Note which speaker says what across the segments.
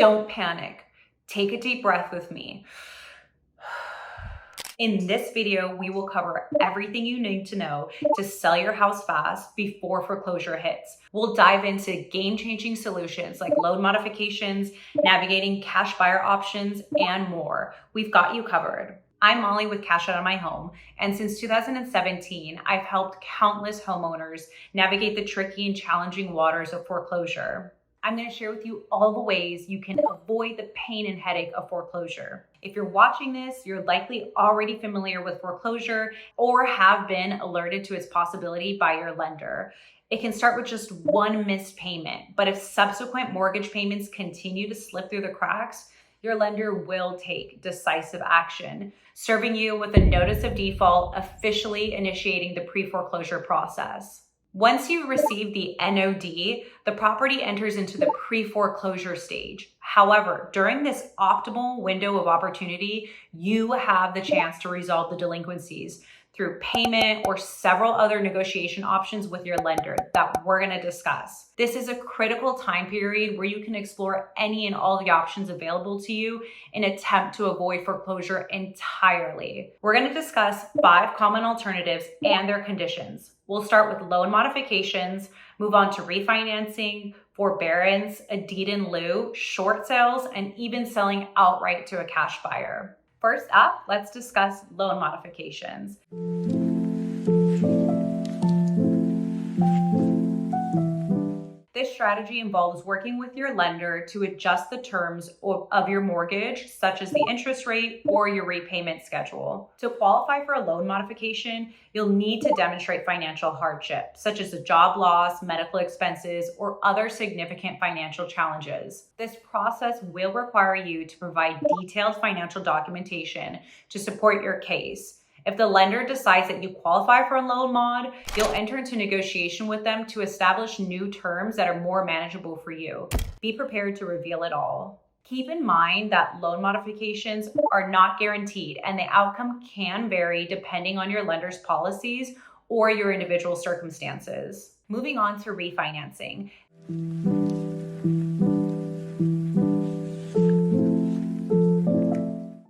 Speaker 1: Don't panic. Take a deep breath with me. In this video, we will cover everything you need to know to sell your house fast before foreclosure hits. We'll dive into game-changing solutions like loan modifications, navigating cash buyer options, and more. We've got you covered. I'm Molly with Cash Out of My Home, and since 2017, I've helped countless homeowners navigate the tricky and challenging waters of foreclosure. I'm going to share with you all the ways you can avoid the pain and headache of foreclosure. If you're watching this, you're likely already familiar with foreclosure or have been alerted to its possibility by your lender. It can start with just one missed payment, but if subsequent mortgage payments continue to slip through the cracks, your lender will take decisive action, serving you with a notice of default, officially initiating the pre-foreclosure process. Once you receive the NOD, the property enters into the pre-foreclosure stage. However, during this optimal window of opportunity, you have the chance to resolve the delinquencies through payment or several other negotiation options with your lender that we're going to discuss. This is a critical time period where you can explore any and all the options available to you in an attempt to avoid foreclosure entirely. We're going to discuss 5 common alternatives and their conditions. We'll start with loan modifications, move on to refinancing, forbearance, a deed in lieu, short sales, and even selling outright to a cash buyer. First up, let's discuss loan modifications. This strategy involves working with your lender to adjust the terms of your mortgage, such as the interest rate or your repayment schedule. To qualify for a loan modification, you'll need to demonstrate financial hardship, such as a job loss, medical expenses, or other significant financial challenges. This process will require you to provide detailed financial documentation to support your case. If the lender decides that you qualify for a loan mod, you'll enter into negotiation with them to establish new terms that are more manageable for you. Be prepared to reveal it all. Keep in mind that loan modifications are not guaranteed, and the outcome can vary depending on your lender's policies or your individual circumstances. Moving on to refinancing.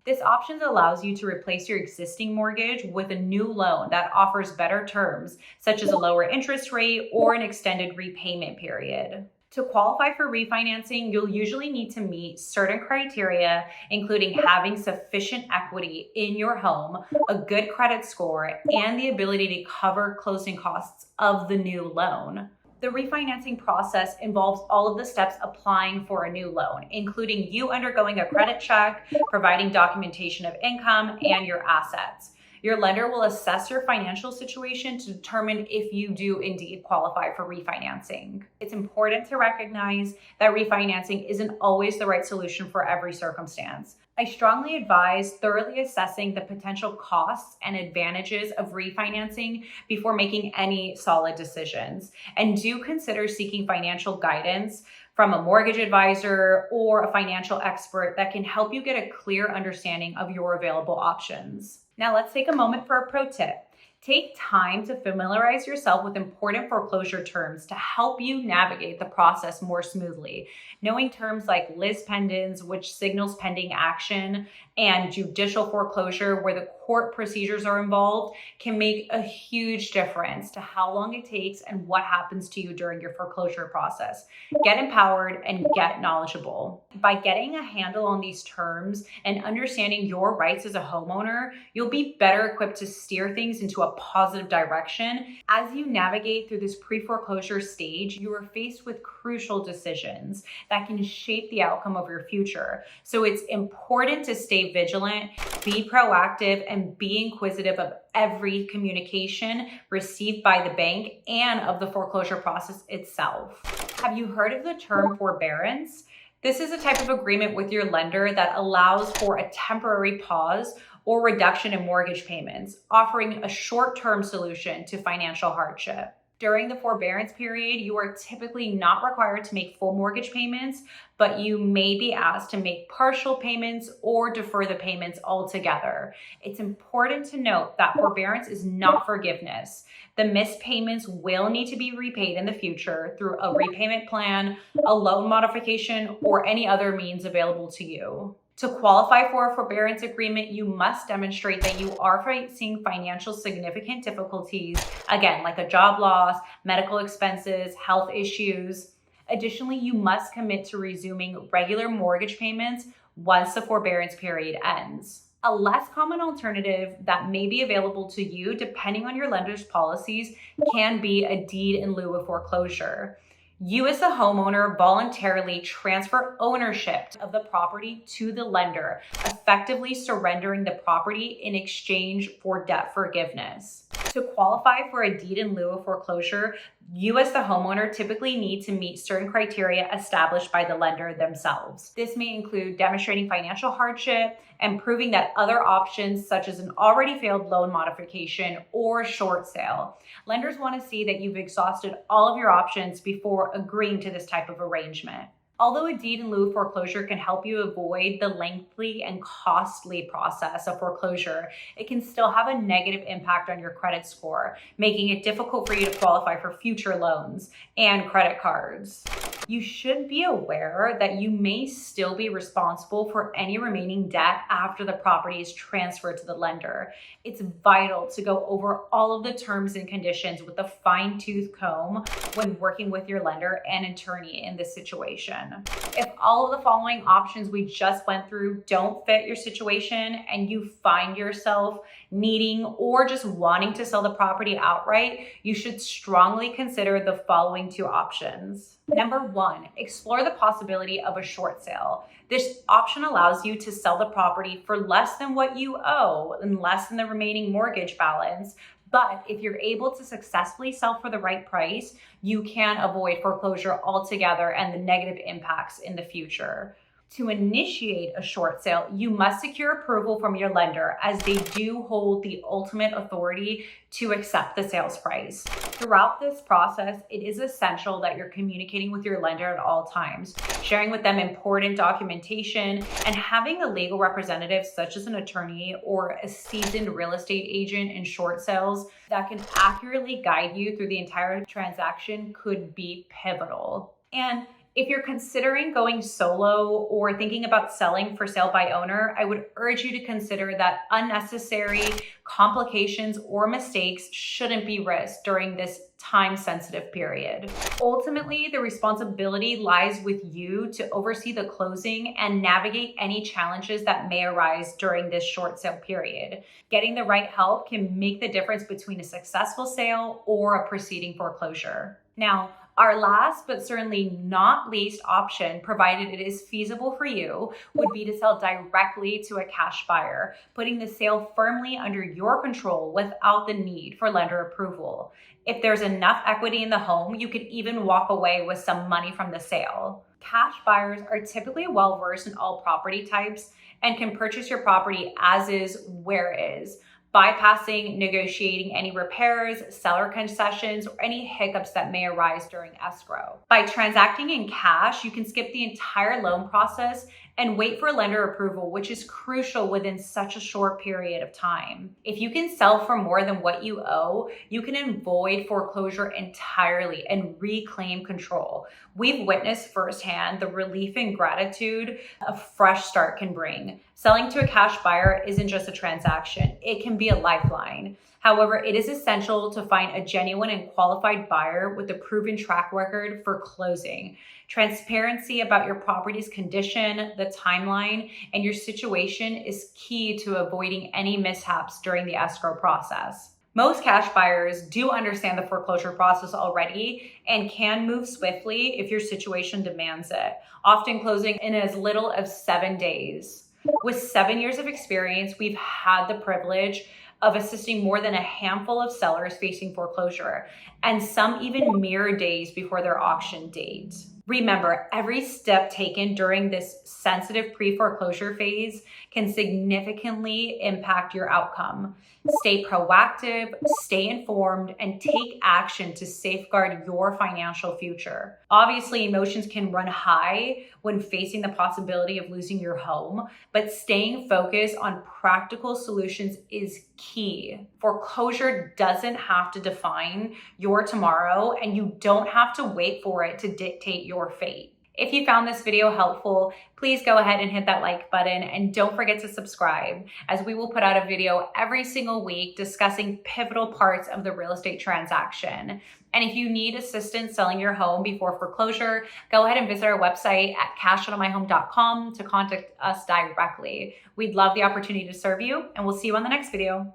Speaker 1: This option allows you to replace your existing mortgage with a new loan that offers better terms, such as a lower interest rate or an extended repayment period. To qualify for refinancing, you'll usually need to meet certain criteria, including having sufficient equity in your home, a good credit score, and the ability to cover closing costs of the new loan. The refinancing process involves all of the steps applying for a new loan, including you undergoing a credit check, providing documentation of income and your assets. Your lender will assess your financial situation to determine if you do indeed qualify for refinancing. It's important to recognize that refinancing isn't always the right solution for every circumstance. I strongly advise thoroughly assessing the potential costs and advantages of refinancing before making any solid decisions. And do consider seeking financial guidance from a mortgage advisor or a financial expert that can help you get a clear understanding of your available options. Now let's take a moment for a pro tip. Take time to familiarize yourself with important foreclosure terms to help you navigate the process more smoothly. Knowing terms like lis pendens, which signals pending action, and judicial foreclosure, where the court procedures are involved, can make a huge difference to how long it takes and what happens to you during your foreclosure process. Get empowered and get knowledgeable. By getting a handle on these terms and understanding your rights as a homeowner, you'll be better equipped to steer things into a positive direction. As you navigate through this pre-foreclosure stage, you are faced with crucial decisions that can shape the outcome of your future. So it's important to stay vigilant, be proactive, and be inquisitive of every communication received by the bank and of the foreclosure process itself. Have you heard of the term forbearance? This is a type of agreement with your lender that allows for a temporary pause or reduction in mortgage payments, offering a short-term solution to financial hardship. During the forbearance period, you are typically not required to make full mortgage payments, but you may be asked to make partial payments or defer the payments altogether. It's important to note that forbearance is not forgiveness. The missed payments will need to be repaid in the future through a repayment plan, a loan modification, or any other means available to you. To qualify for a forbearance agreement, you must demonstrate that you are facing financial significant difficulties, again, like a job loss, medical expenses, health issues. Additionally, you must commit to resuming regular mortgage payments once the forbearance period ends. A less common alternative that may be available to you, depending on your lender's policies, can be a deed in lieu of foreclosure. You as the homeowner voluntarily transfer ownership of the property to the lender, effectively surrendering the property in exchange for debt forgiveness. To qualify for a deed in lieu of foreclosure, you as the homeowner typically need to meet certain criteria established by the lender themselves. This may include demonstrating financial hardship and proving that other options such as an already failed loan modification or short sale. Lenders want to see that you've exhausted all of your options before agreeing to this type of arrangement. Although a deed in lieu of foreclosure can help you avoid the lengthy and costly process of foreclosure, it can still have a negative impact on your credit score, making it difficult for you to qualify for future loans and credit cards. You should be aware that you may still be responsible for any remaining debt after the property is transferred to the lender. It's vital to go over all of the terms and conditions with a fine-tooth comb when working with your lender and attorney in this situation. If all of the following options we just went through don't fit your situation and you find yourself needing or just wanting to sell the property outright, you should strongly consider the following two options. Number one, explore the possibility of a short sale. This option allows you to sell the property for less than what you owe and less than the remaining mortgage balance. But if you're able to successfully sell for the right price, you can avoid foreclosure altogether and the negative impacts in the future. To initiate a short sale, you must secure approval from your lender as they do hold the ultimate authority to accept the sales price. Throughout this process, it is essential that you're communicating with your lender at all times, sharing with them important documentation, and having a legal representative such as an attorney or a seasoned real estate agent in short sales that can accurately guide you through the entire transaction could be pivotal. And if you're considering going solo or thinking about selling for sale by owner, I would urge you to consider that unnecessary complications or mistakes shouldn't be risked during this time-sensitive period. Ultimately, the responsibility lies with you to oversee the closing and navigate any challenges that may arise during this short sale period. Getting the right help can make the difference between a successful sale or a proceeding foreclosure. Now, our last but certainly not least option, provided it is feasible for you, would be to sell directly to a cash buyer, putting the sale firmly under your control without the need for lender approval. If there's enough equity in the home, you could even walk away with some money from the sale. Cash buyers are typically well-versed in all property types and can purchase your property as is, where is, bypassing negotiating any repairs, seller concessions, or any hiccups that may arise during escrow. By transacting in cash, you can skip the entire loan process and wait for lender approval, which is crucial within such a short period of time. If you can sell for more than what you owe, you can avoid foreclosure entirely and reclaim control. We've witnessed firsthand the relief and gratitude a fresh start can bring. Selling to a cash buyer isn't just a transaction, it can be a lifeline. However, it is essential to find a genuine and qualified buyer with a proven track record for closing. Transparency about your property's condition, the timeline, and your situation is key to avoiding any mishaps during the escrow process. Most cash buyers do understand the foreclosure process already and can move swiftly if your situation demands it, often closing in as little as 7 days. With 7 years of experience, we've had the privilege of assisting more than a handful of sellers facing foreclosure, and some even mere days before their auction date. Remember, every step taken during this sensitive pre-foreclosure phase can significantly impact your outcome. Stay proactive, stay informed, and take action to safeguard your financial future. Obviously, emotions can run high when facing the possibility of losing your home, but staying focused on practical solutions is key. Foreclosure doesn't have to define your tomorrow, and you don't have to wait for it to dictate your fate. If you found this video helpful, please go ahead and hit that like button, and don't forget to subscribe, as we will put out a video every single week discussing pivotal parts of the real estate transaction. And if you need assistance selling your home before foreclosure, go ahead and visit our website at cashoutofmyhome.com to contact us directly. We'd love the opportunity to serve you, and we'll see you on the next video.